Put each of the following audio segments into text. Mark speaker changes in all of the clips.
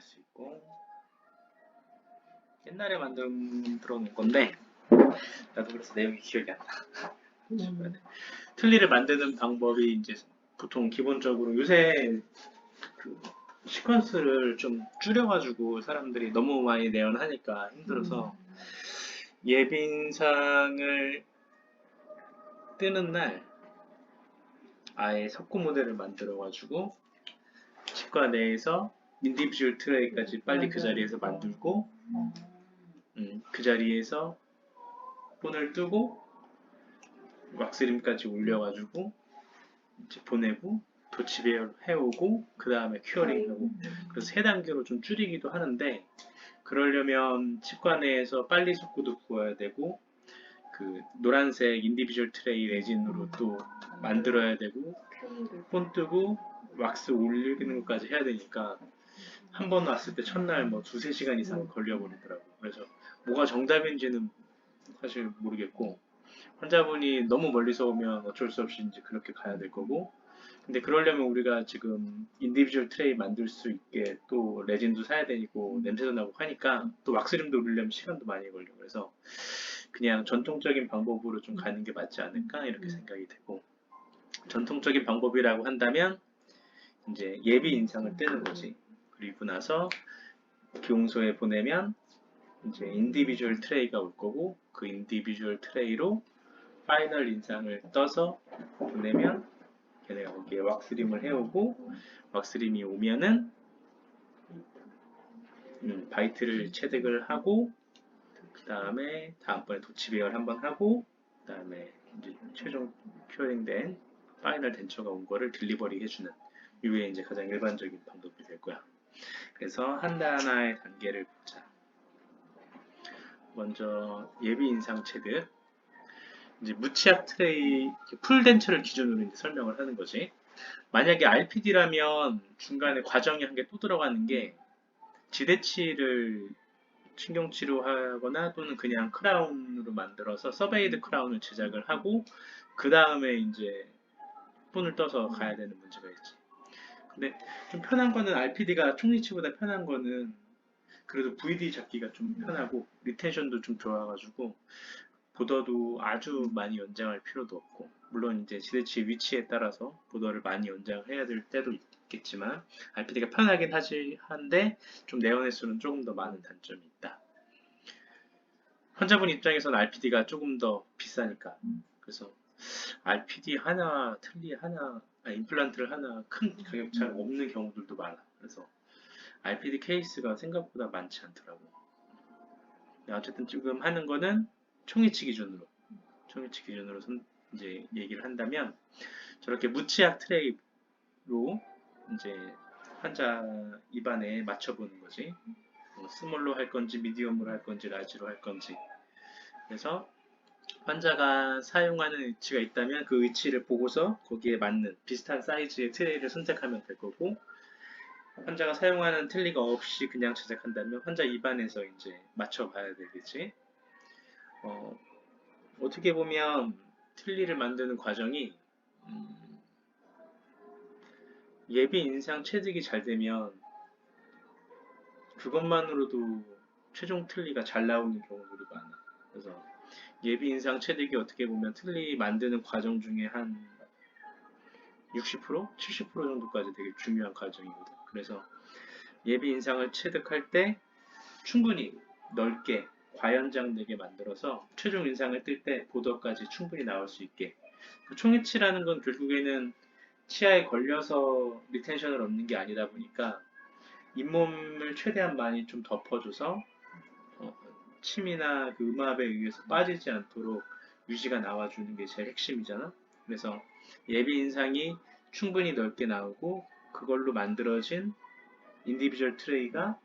Speaker 1: 할 수 있고, 옛날에 만들어 놓은 건데 나도 그래서 내용이 기억이 안 나. 틀니를 만드는 방법이 이제 보통 기본적으로 요새 그 시퀀스를 좀 줄여가지고 사람들이 너무 많이 내연하니까 힘들어서 예빈상을 뜨는 날 아예 석고 모델을 만들어가지고 치과 내에서 인디비주얼 트레이까지 빨리 그 자리에서 만들고 그 자리에서 폰을 뜨고 왁스림까지 올려가지고 이제 보내고 도치배열 해오고 그 다음에 큐어링하고 그래서 세 단계로 좀 줄이기도 하는데 그러려면 치과 내에서 빨리 속구도 구워야 되고 그 노란색 인디비주얼 트레이 레진으로 또 만들어야 되고 폰 뜨고 왁스 올리는 것까지 해야 되니까 한 번 왔을 때 첫날 뭐 2~3시간 이상 걸려버리더라고. 그래서 뭐가 정답인지는 사실 모르겠고 환자분이 너무 멀리서 오면 어쩔 수 없이 이제 그렇게 가야 될 거고 근데 그러려면 우리가 지금 인디비주얼 트레이 만들 수 있게 또 레진도 사야 되고 냄새도 나고 하니까 또 왁스림도 올리려면 시간도 많이 걸려. 그래서 그냥 전통적인 방법으로 좀 가는 게 맞지 않을까 이렇게 생각이 되고 전통적인 방법이라고 한다면 이제 예비 인상을 뜨는 거지. 그리고 나서 기용소에 보내면 이제 인디비주얼 트레이가 올 거고 그 인디비주얼 트레이로 파이널 인상을 떠서 보내면 걔네가 거기에 왁스림을 해오고 왁스림이 오면은 바이트를 체득을 하고 그 다음에 다음번에 도치 배열 한번 하고 그 다음에 이제 최종 큐어링된 파이널 덴처가 온 거를 딜리버리 해주는 이게 이제 가장 일반적인 방법이 될 거야. 그래서 하나하나의 단계를 보자. 먼저 예비 인상 체득. 이제 무치약 트레이 풀 덴처를 기준으로 이제 설명을 하는 거지. 만약에 RPD라면 중간에 과정이 한 개 또 들어가는 게 지대치를 신경치료하거나 또는 그냥 크라운으로 만들어서 서베이드 크라운을 제작을 하고 그 다음에 이제 폰을 떠서 가야 되는 문제가 있지. 근데 좀 편한 거는 RPD가 총리치보다 편한 거는 그래도 VD 잡기가 좀 편하고 리텐션도 좀 좋아가지고 보더도 아주 많이 연장할 필요도 없고 물론 이제 지대치 위치에 따라서 보더를 많이 연장해야 될 때도 있겠지만 RPD가 편하긴 한데 좀 내연 횟수는 조금 더 많은 단점이 있다. 환자분 입장에서는 RPD가 조금 더 비싸니까 그래서 RPD 하나, 틀니 하나, 임플란트를 하나 큰 가격 차가 없는 경우들도 많아. 그래서 RPD 케이스가 생각보다 많지 않더라고. 어쨌든 지금 하는 거는 총이치 기준으로 이제 얘기를 한다면 저렇게 무치약 트레이로 이제 환자 입안에 맞춰보는 거지. 스몰로 할 건지 미디엄으로 할 건지 라지로 할 건지. 그래서 환자가 사용하는 위치가 있다면 그 위치를 보고서 거기에 맞는 비슷한 사이즈의 트레이를 선택하면 될 거고 환자가 사용하는 틀니가 없이 그냥 제작한다면 환자 입안에서 이제 맞춰봐야 되겠지. 어떻게 보면 틀니를 만드는 과정이 예비 인상 체득이 잘 되면 그것만으로도 최종 틀니가 잘 나오는 경우들이 많아. 그래서 예비 인상 체득이 어떻게 보면 틀니 만드는 과정 중에 한 60%? 70% 정도까지 되게 중요한 과정이거든. 그래서 예비 인상을 체득할 때 충분히 넓게 과연장되게 만들어서 최종 인상을 뜰 때 보더까지 충분히 나올 수 있게 총이치라는 건 결국에는 치아에 걸려서 리텐션을 얻는 게 아니다 보니까 잇몸을 최대한 많이 좀 덮어줘서 침이나 그 음압에 의해서 빠지지 않도록 유지가 나와주는 게 제일 핵심이잖아. 그래서 예비 인상이 충분히 넓게 나오고 그걸로 만들어진 인디비주얼 트레이가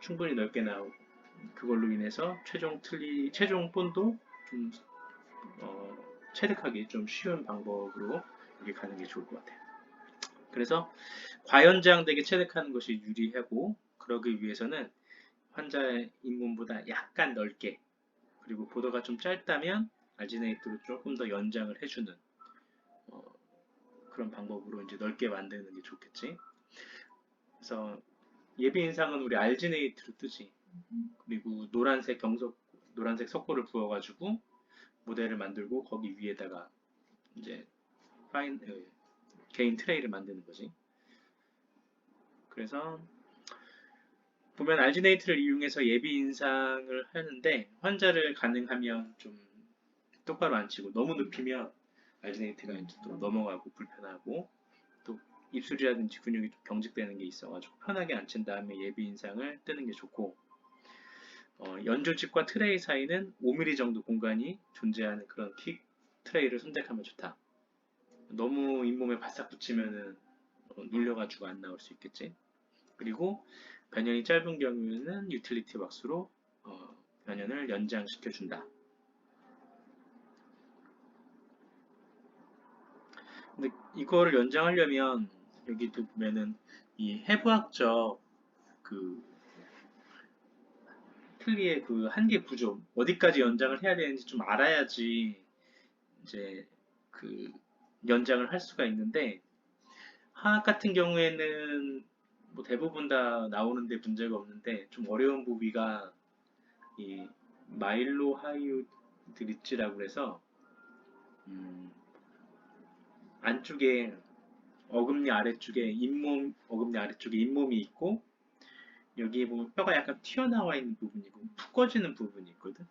Speaker 1: 충분히 넓게 나오고 그걸로 인해서 최종 본도 좀 체득하기 좀 쉬운 방법으로 이렇게 가는 게 좋을 것 같아요. 그래서 과연장되게 체득하는 것이 유리하고 그러기 위해서는 환자의 잇몸보다 약간 넓게 그리고 보더가 좀 짧다면 알지네이트로 조금 더 연장을 해주는 그런 방법으로 이제 넓게 만드는 게 좋겠지. 그래서 예비 인상은 우리 알지네이트로 뜨지. 그리고 노란색 석고를 부어가지고 모델을 만들고 거기 위에다가 이제 개인 트레이를 만드는 거지. 그래서 보면 알지네이트를 이용해서 예비 인상을 하는데 환자를 가능하면 좀 똑바로 앉히고 너무 눕히면 알지네이트가 이제 또 넘어가고 불편하고 또 입술이라든지 근육이 좀 경직되는 게 있어가지고 편하게 앉힌 다음에 예비 인상을 뜨는 게 좋고 연조직과 트레이 사이는 5mm 정도 공간이 존재하는 그런 킥 트레이를 선택하면 좋다. 너무 잇몸에 바싹 붙이면은 눌려가지고 안 나올 수 있겠지. 그리고 변연이 짧은 경우에는 유틸리티 왁스로 변연을 연장시켜준다. 근데 이거를 연장하려면 여기도 보면은 이 해부학적 그 틀니의 그 한계 구조 어디까지 연장을 해야 되는지 좀 알아야지 이제 그 연장을 할 수가 있는데 하악 같은 경우에는 뭐 대부분 다 나오는데 문제가 없는데 좀 어려운 부위가 이 마일로 하이오드 리치라고 해서 음, 안쪽에 어금니 아래쪽에 잇몸이 있고 여기에 보면 뼈가 약간 튀어나와 있는 부분이고 푹 꺼지는 부분이 있거든.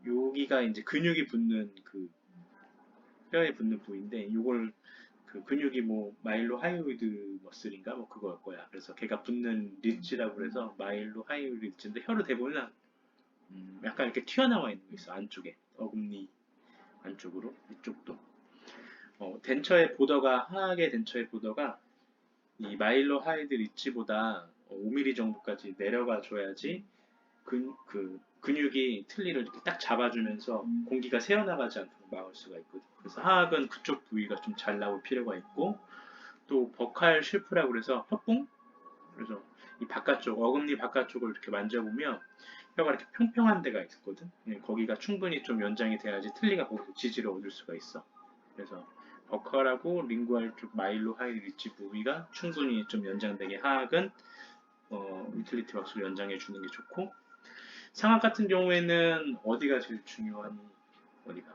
Speaker 1: 여기가 이제 근육이 붙는 그 뼈에 붙는 부위인데 이걸 그 근육이 뭐 마일로 하이오이드 머슬인가 뭐 그거일 거야. 그래서 걔가 붙는 리치라고 그래서 마일로 하이오이드 리치인데 혀로 대보면 약간 이렇게 튀어나와 있는 거 있어 안쪽에 어금니 안쪽으로 이쪽도 덴처의 보더가 하악의 덴처의 보더가 이 마일로 하이드 리치보다 5mm 정도까지 내려가 줘야지 그 근육이 틀니를 이렇게 딱 잡아주면서 공기가 새어나가지 않도록 막을 수가 있거든. 그래서 하악은 그쪽 부위가 좀 잘 나올 필요가 있고 또 버칼 실프라고 그래서 혓봉 그래서 이 바깥쪽 어금니 바깥쪽을 이렇게 만져보면 뼈가 이렇게 평평한 데가 있거든. 거기가 충분히 좀 연장이 돼야지 틀니가 거기서 지지를 얻을 수가 있어. 그래서 버컬하고 링구알 쪽 마일로 하이 리치 부위가 충분히 좀 연장되게 하악은 유틸리티 왁스로 연장해 주는 게 좋고 상악 같은 경우에는 어디가 제일 중요하니? 어디가?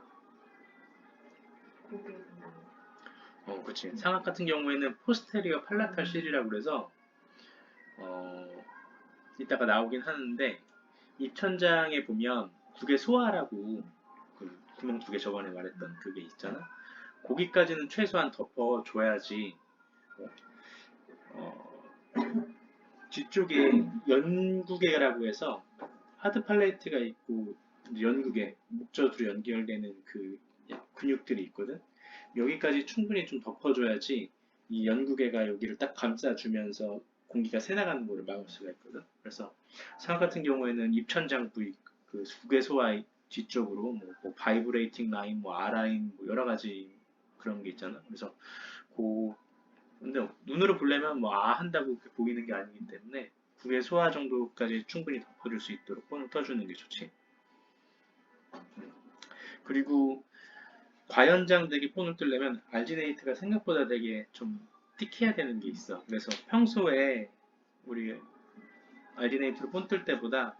Speaker 2: 고개 상담.
Speaker 1: 그치. 상악 같은 경우에는 포스테리어 팔라탈 실이라고 그래서 어, 이따가 나오긴 하는데 입천장에 보면 국의 소화라고 그 구멍 두 개 저번에 말했던 그게 있잖아. 거기까지는 최소한 덮어줘야지 어, 뒤쪽에 연구개라고 해서 하드 팔레트가 있고 연구개 목젖으로 연결되는 그 근육들이 있거든. 여기까지 충분히 좀 덮어줘야지 이 연구개가 여기를 딱 감싸주면서 공기가 새나가는 거를 막을 수가 있거든. 그래서 상악 같은 경우에는 입천장 부위 그 국외소화 뒤쪽으로 뭐 바이브레이팅 라인, 뭐 아라인, 뭐 여러 가지 그런 게 있잖아. 그래서 그 근데 눈으로 보려면 뭐 아 한다고 보이는 게 아니기 때문에 국외 소화 정도까지 충분히 덮어줄 수 있도록 폰을 떠주는 게 좋지. 그리고 과연장들이 폰을 뜨려면 알지네이트가 생각보다 되게 좀 틱해야 되는 게 있어. 그래서 평소에 우리 알지네이트로 폰 뜰 때보다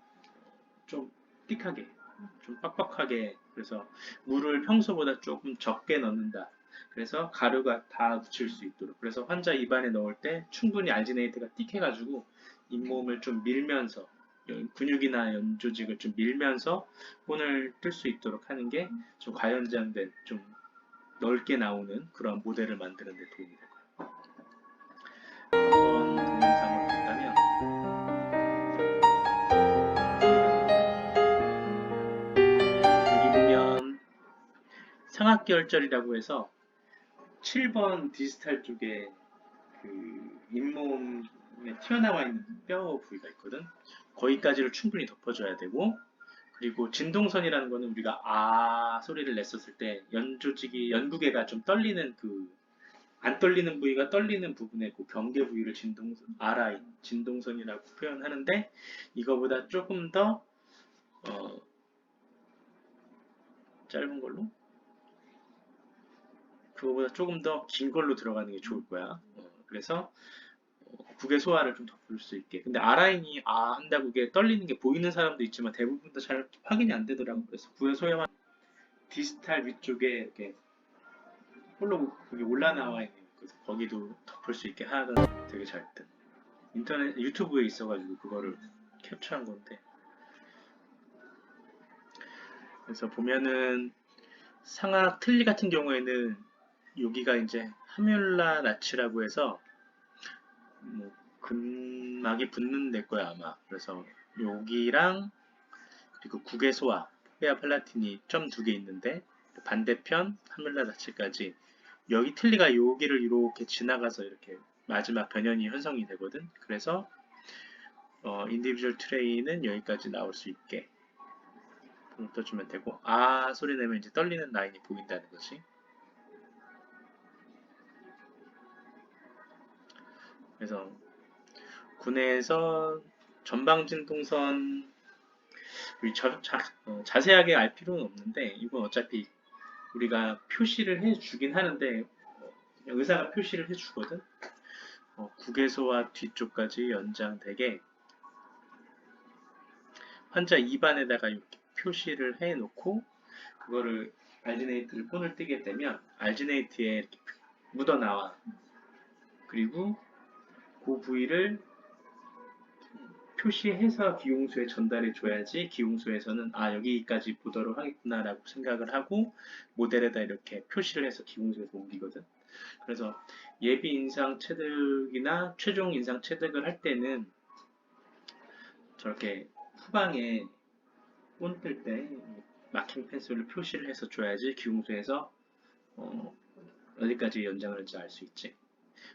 Speaker 1: 좀 띡하게, 좀 빡빡하게, 그래서 물을 평소보다 조금 적게 넣는다. 그래서 가루가 다 묻힐 수 있도록. 그래서 환자 입안에 넣을 때 충분히 알지네이트가 띡해가지고 잇몸을 좀 밀면서 근육이나 연조직을 좀 밀면서 혼을 뜰 수 있도록 하는 게 좀 과연장된 좀 넓게 나오는 그런 모델을 만드는 데 도움이 될 거예요. 한번 동영상을 봤다면 여기 보면 상악결절이라고 해서 7번 디지털 쪽에 그 잇몸에 튀어나와 있는 뼈 부위가 있거든. 거기까지를 충분히 덮어줘야 되고 그리고 진동선이라는 거는 우리가 아 소리를 냈었을 때 연조직이 연구개가 좀 떨리는 그 안 떨리는 부위가 떨리는 부분의 그 경계 부위를 아라인 진동선이라고 표현하는데 이거보다 조금 더 어, 짧은 걸로 그거보다 조금 더 긴 걸로 들어가는 게 좋을 거야. 그래서 국의 소화를 좀 덮을 수 있게. 근데 R라인이 한다고 이게 떨리는 게 보이는 사람도 있지만 대부분 다 잘 확인이 안 되더라고. 그래서 국의 소화만 디스탈 위쪽에 이렇게 홀로 거기 올라나와 있는 그래서 거기도 덮을 수 있게 하나가 되게 잘 뜬. 인터넷 유튜브에 있어가지고 그거를 캡처한 건데. 그래서 보면은 상악 틀니 같은 경우에는 여기가 이제 하뮬라 나치라고 해서 뭐 근막이 붙는 데 거야 아마. 그래서 여기랑 그리고 국외소화 포베아 팔라티니 점 두 개 있는데 반대편 하뮬라 나치까지 여기 틀니가 여기를 이렇게 지나가서 이렇게 마지막 변연이 형성이 되거든. 그래서 인디비주얼 트레이는 여기까지 나올 수 있게 떠주면 되고 소리 내면 이제 떨리는 라인이 보인다는 거지. 그래서 군에서 전방진동선 자세하게 알 필요는 없는데 이건 어차피 우리가 표시를 해주긴 하는데 의사가 표시를 해주거든. 국에서와 뒤쪽까지 연장되게 환자 입안에다가 이렇게 표시를 해놓고 그거를 알지네이트를 폰을 뜨게 되면 알지네이트에 이렇게 묻어나와. 그리고 그 부위를 표시해서 기용수에 전달해 줘야지 기용수에서는 여기까지 보도록 하겠구나 라고 생각을 하고 모델에다 이렇게 표시를 해서 기용수에서 옮기거든. 그래서 예비 인상 체득이나 최종 인상 체득을 할 때는 저렇게 후방에 본 뜰 때 마킹 펜슬로 표시를 해서 줘야지 기용수에서 어디까지 연장을 할지 알 수 있지.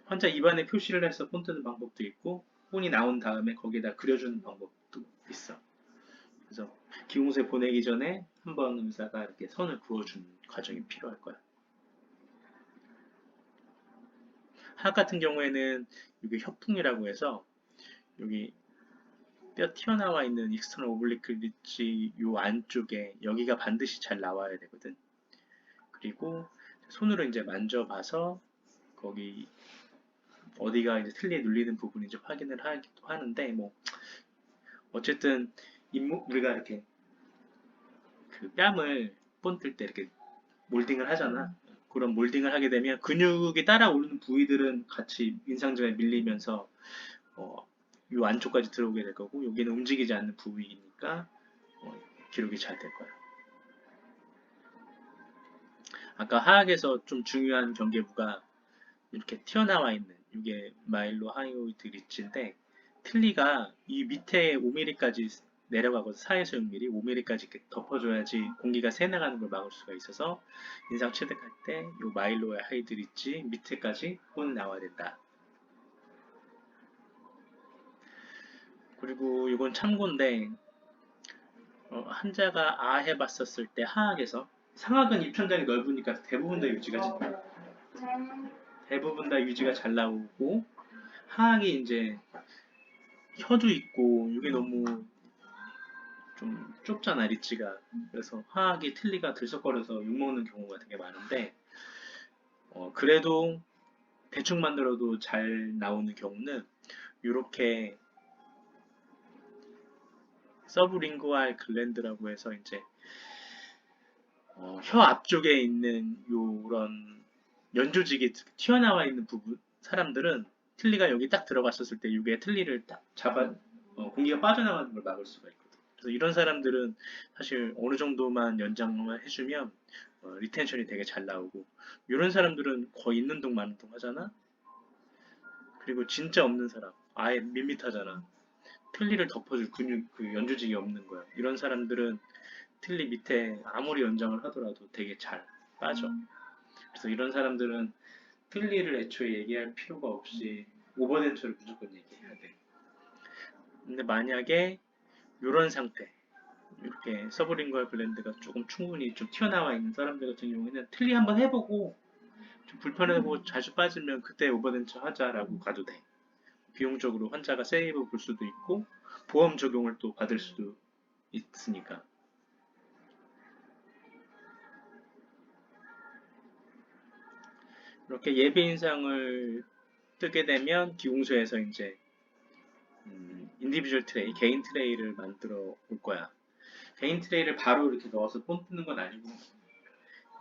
Speaker 1: 환자 입안에 표시를 해서 폰 뜨는 방법도 있고 본이 나온 다음에 거기에다 그려주는 방법도 있어. 그래서 기공수에 보내기 전에 한번 의사가 이렇게 선을 그어주는 과정이 필요할 거야. 학 같은 경우에는 이게 협풍이라고 해서 여기 뼈 튀어나와 있는 익스터널 오블리크 리지 요 안쪽에 여기가 반드시 잘 나와야 되거든. 그리고 손으로 이제 만져봐서 거기 어디가 이제 틀니에 눌리는 부분인지 확인을 하기도 하는데 뭐 어쨌든 우리가 이렇게 그 뺨을 본뜰 때 이렇게 몰딩을 하잖아. 그런 몰딩을 하게 되면 근육이 따라 오르는 부위들은 같이 인상점에 밀리면서 이 안쪽까지 들어오게 될 거고 여기는 움직이지 않는 부위이니까 기록이 잘 될 거야. 아까 하악에서 좀 중요한 경계부가 이렇게 튀어나와 있는 이게 마일로 하이오이드 리치인데 틀니가 이 밑에 5mm까지 내려가고 4에서 6mm, 5mm까지 이렇게 덮어줘야지 공기가 새나가는 걸 막을 수가 있어서 인상 체득할 때 이 마일로 하이드 리치 밑에까지 본 나와야 된다. 그리고 이건 참고인데 환자가 해봤었을 때 하악에서 상악은 입천장이 넓으니까 대부분 다 유지가 잘 나오고 하악이 이제 혀도 있고 이게 너무 좀 좁잖아 리치가. 그래서 하악이 틀니가 들썩거려서 욕먹는 경우가 되게 많은데 그래도 대충 만들어도 잘 나오는 경우는 이렇게 서브링구알 글랜드라고 해서 이제 혀 앞쪽에 있는 요런 연조직이 튀어나와 있는 부분 사람들은 틀니가 여기 딱 들어갔었을 때 이게 틀니를 딱 잡아 공기가 빠져나가는 걸 막을 수가 있거든. 그래서 이런 사람들은 사실 어느 정도만 연장만 해주면 리텐션이 되게 잘 나오고 이런 사람들은 거의 있는 동 마는 동 하잖아. 그리고 진짜 없는 사람 아예 밋밋하잖아. 틀니를 덮어줄 근육 그 연조직이 없는 거야. 이런 사람들은 틀니 밑에 아무리 연장을 하더라도 되게 잘 빠져. 그래서 이런 사람들은 틀니를 애초에 얘기할 필요가 없이 오버덴처를 무조건 얘기해야 돼. 근데 만약에 이런 상태 이렇게 서브링구얼 글랜드가 조금 충분히 좀 튀어나와 있는 사람들 같은 경우에는 틀니 한번 해보고 좀 불편하고 자주 빠지면 그때 오버덴처 하자라고 가도 돼. 비용적으로 환자가 세이브 볼 수도 있고 보험 적용을 또 받을 수도 있으니까. 이렇게 예비 인상을 뜨게 되면 기공소에서 이제 인디비주얼 트레이, 개인 트레이를 만들어 올 거야. 개인 트레이를 바로 이렇게 넣어서 폰 뜨는 건 아니고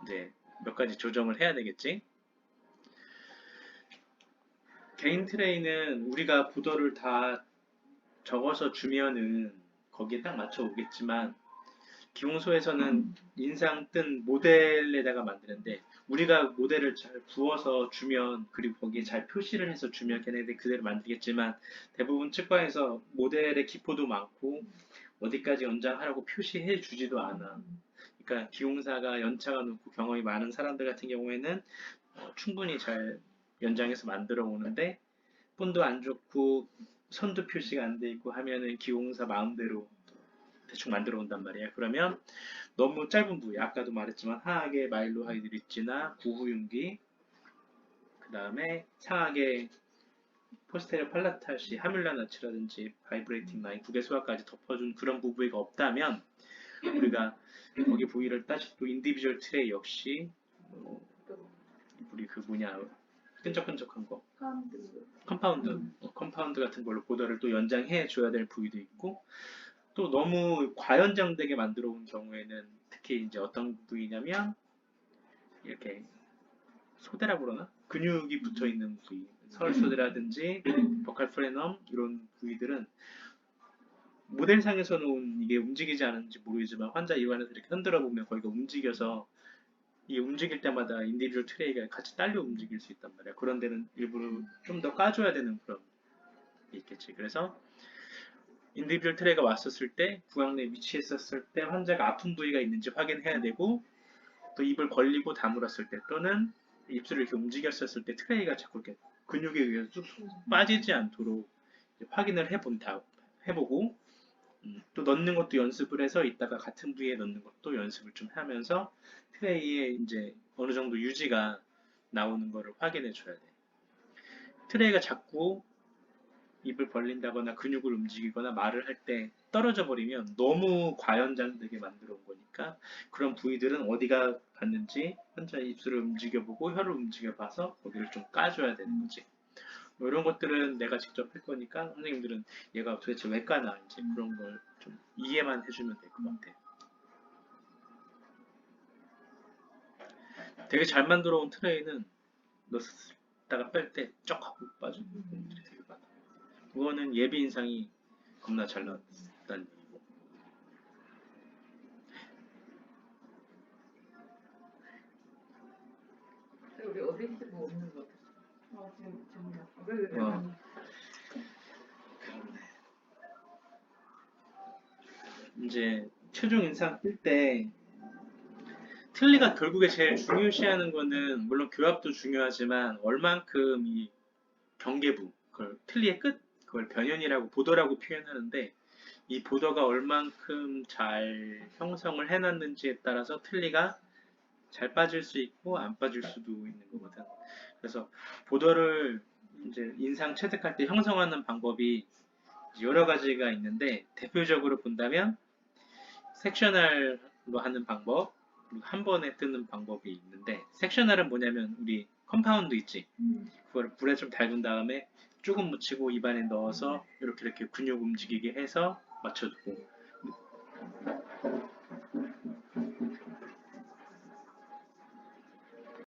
Speaker 1: 이제 몇 가지 조정을 해야 되겠지. 개인 트레이는 우리가 보더를 다 적어서 주면은 거기에 딱 맞춰 오겠지만 기공소에서는 인상 뜬 모델에다가 만드는데 우리가 모델을 잘 부어서 주면 그리고 거기에 잘 표시를 해서 주면 걔네들 그대로 만들겠지만 대부분 치과에서 모델의 기포도 많고 어디까지 연장하라고 표시해 주지도 않아. 그러니까 기공사가 연차가 높고 경험이 많은 사람들 같은 경우에는 충분히 잘 연장해서 만들어 오는데 본도 안 좋고 선도 표시가 안 돼 있고 하면은 기공사 마음대로 대충 만들어 온단 말이야. 그러면 너무 짧은 부위, 아까도 말했지만 하악의 마일로 하이드리지나 구후윤기, 그 다음에 상악의 포스테리어 팔라탈시, 하뮬라나치라든지 바이브레이팅 라인, 국외소화까지 덮어준 그런 부위가 없다면 우리가 거기 부위를 다시 또 인디비주얼 트레이 역시 우리 그 뭐냐 끈적끈적한 거 컴파운드 같은 걸로 보더를 또 연장해 줘야 될 부위도 있고 또 너무 과연장되게 만들어 온 경우에는 특히 이제 어떤 부위냐면 이렇게 소대라고 그러나? 근육이 붙어 있는 부위 서울소대라든지 버칼 프레넘 이런 부위들은 모델상에서는 이게 움직이지 않은지 모르겠지만 환자 입안에서 이렇게 흔들어 보면 거기가 움직여서 이게 움직일 때마다 인디비주얼 트레이가 같이 딸려 움직일 수 있단 말이야. 그런 데는 일부러 좀 더 까줘야 되는 그런 게 있겠지. 그래서 인디비주얼 트레이가 왔었을 때 부항 내에 위치했었을 때 환자가 아픈 부위가 있는지 확인해야 되고 또 입을 벌리고 다물었을 때 또는 입술을 이렇게 움직였었을 때 트레이가 자꾸 이렇게 근육에 의해서 쑥쑥 빠지지 않도록 확인을 해보고 또 넣는 것도 연습을 해서 이따가 같은 부위에 넣는 것도 연습을 좀 하면서 트레이에 이제 어느 정도 유지가 나오는 거를 확인해 줘야 돼. 트레이가 자꾸 입을 벌린다거나 근육을 움직이거나 말을 할 때 떨어져 버리면 너무 과연장되게 만들어 온 거니까 그런 부위들은 어디가 갔는지 혼자 입술을 움직여보고 혀를 움직여봐서 거기를 좀 까줘야 되는 거지. 뭐 이런 것들은 내가 직접 할 거니까 선생님들은 얘가 도대체 왜 까나 이제 그런 걸 좀 이해만 해주면 될 것 같아. 되게 잘 만들어 온 트레이는 넣었다가 뺄 때 쩍 하고 빠지는 부분들이 되게 많아. 그거는 예비 인상이 겁나 잘 나왔다는 얘기고.
Speaker 2: 우리 어딘지 뭐 없는 것 같아. 지금 정말.
Speaker 1: 그렇네. 이제 최종 인상 뜰 때 틀니가 결국에 제일 중요시하는 거는 물론 교합도 중요하지만 얼만큼 이 경계부 그걸 틀니의 끝 그걸 변연이라고 보더라고 표현하는데 이 보더가 얼만큼 잘 형성을 해놨는지에 따라서 틀니가 잘 빠질 수 있고 안 빠질 수도 있는 거거든. 그래서 보더를 이제 인상 체득할 때 형성하는 방법이 여러 가지가 있는데 대표적으로 본다면 섹셔널로 하는 방법 그리고 한 번에 뜨는 방법이 있는데 섹셔널은 뭐냐면 우리 컴파운드 있지 그걸 불에 좀 달군 다음에 조금 묻히고 입안에 넣어서 이렇게 근육 움직이게 해서 맞춰두고